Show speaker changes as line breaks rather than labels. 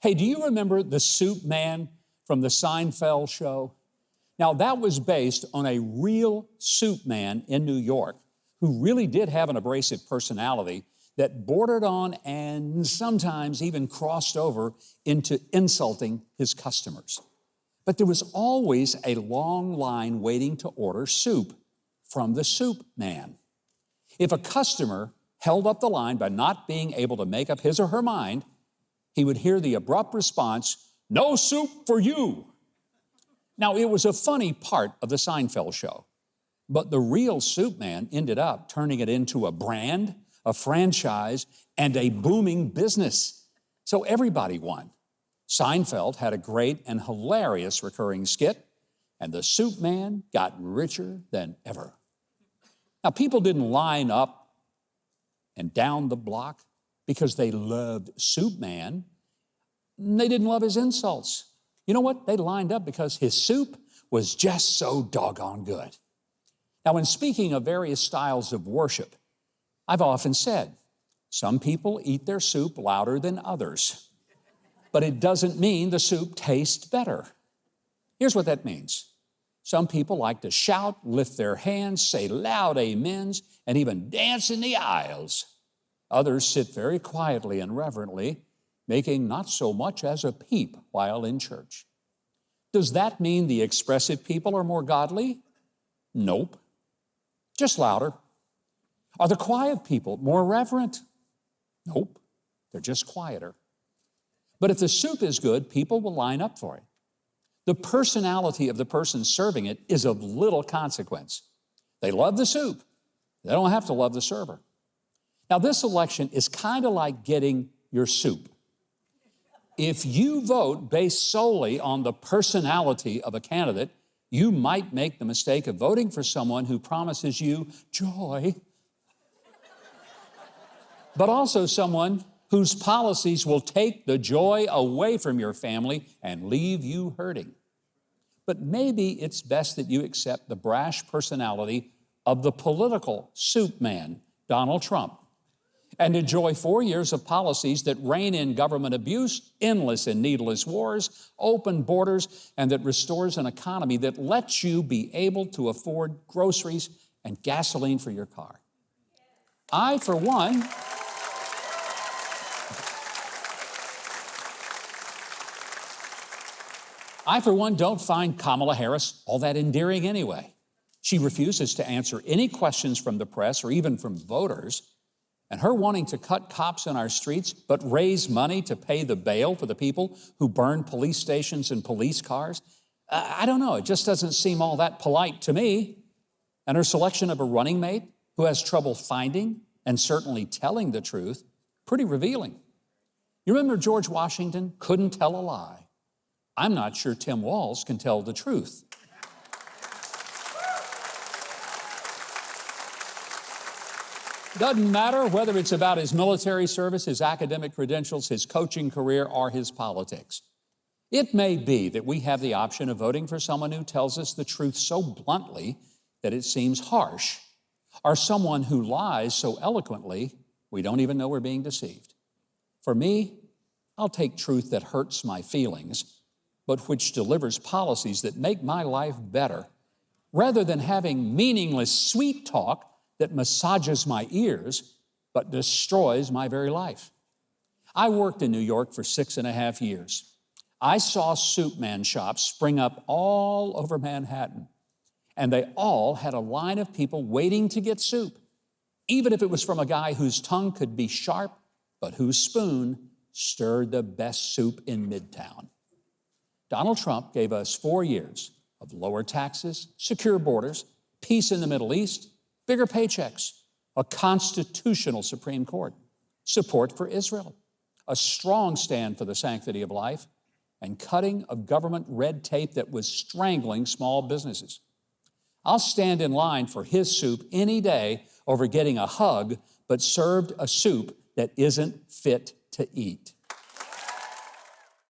Hey, do you remember the Soup Man from the Seinfeld show? Now, that was based on a real soup man in New York who really did have an abrasive personality that bordered on and sometimes even crossed over into insulting his customers. But there was always a long line waiting to order soup from the Soup Man. If a customer held up the line by not being able to make up his or her mind, he would hear the abrupt response, "No soup for you." Now, it was a funny part of the Seinfeld show, but the real Soup Man ended up turning it into a brand, a franchise, and a booming business. So everybody won. Seinfeld had a great and hilarious recurring skit, and the Soup Man got richer than ever. Now, people didn't line up and down the block because they loved Soup Man. They didn't love his insults. You know what? They lined up because his soup was just so doggone good. Now, when speaking of various styles of worship, I've often said, some people eat their soup louder than others, but it doesn't mean the soup tastes better. Here's what that means. Some people like to shout, lift their hands, say loud amens, and even dance in the aisles. Others sit very quietly and reverently, making not so much as a peep while in church. Does that mean the expressive people are more godly? Nope, just louder. Are the quiet people more reverent? Nope, they're just quieter. But if the soup is good, people will line up for it. The personality of the person serving it is of little consequence. They love the soup. They don't have to love the server. Now, this election is kind of like getting your soup. If you vote based solely on the personality of a candidate, you might make the mistake of voting for someone who promises you joy, but also someone whose policies will take the joy away from your family and leave you hurting. But maybe it's best that you accept the brash personality of the political soup man, Donald Trump, and enjoy 4 years of policies that rein in government abuse, endless and needless wars, open borders, and that restores an economy that lets you be able to afford groceries and gasoline for your car. I, for one, don't find Kamala Harris all that endearing anyway. She refuses to answer any questions from the press or even from voters. And her wanting to cut cops in our streets but raise money to pay the bail for the people who burn police stations and police cars, I don't know, it just doesn't seem all that polite to me. And her selection of a running mate who has trouble finding and certainly telling the truth, pretty revealing. You remember George Washington couldn't tell a lie. I'm not sure Tim Walz can tell the truth. Doesn't matter whether it's about his military service, his academic credentials, his coaching career, or his politics. It may be that we have the option of voting for someone who tells us the truth so bluntly that it seems harsh, or someone who lies so eloquently we don't even know we're being deceived. For me, I'll take truth that hurts my feelings, but which delivers policies that make my life better, rather than having meaningless sweet talk that massages my ears, but destroys my very life. I worked in New York for 6.5 years. I saw soup man shops spring up all over Manhattan, and they all had a line of people waiting to get soup, even if it was from a guy whose tongue could be sharp, but whose spoon stirred the best soup in Midtown. Donald Trump gave us 4 years of lower taxes, secure borders, peace in the Middle East, bigger paychecks, a constitutional Supreme Court, support for Israel, a strong stand for the sanctity of life, and cutting of government red tape that was strangling small businesses. I'll stand in line for his soup any day over getting a hug, but served a soup that isn't fit to eat.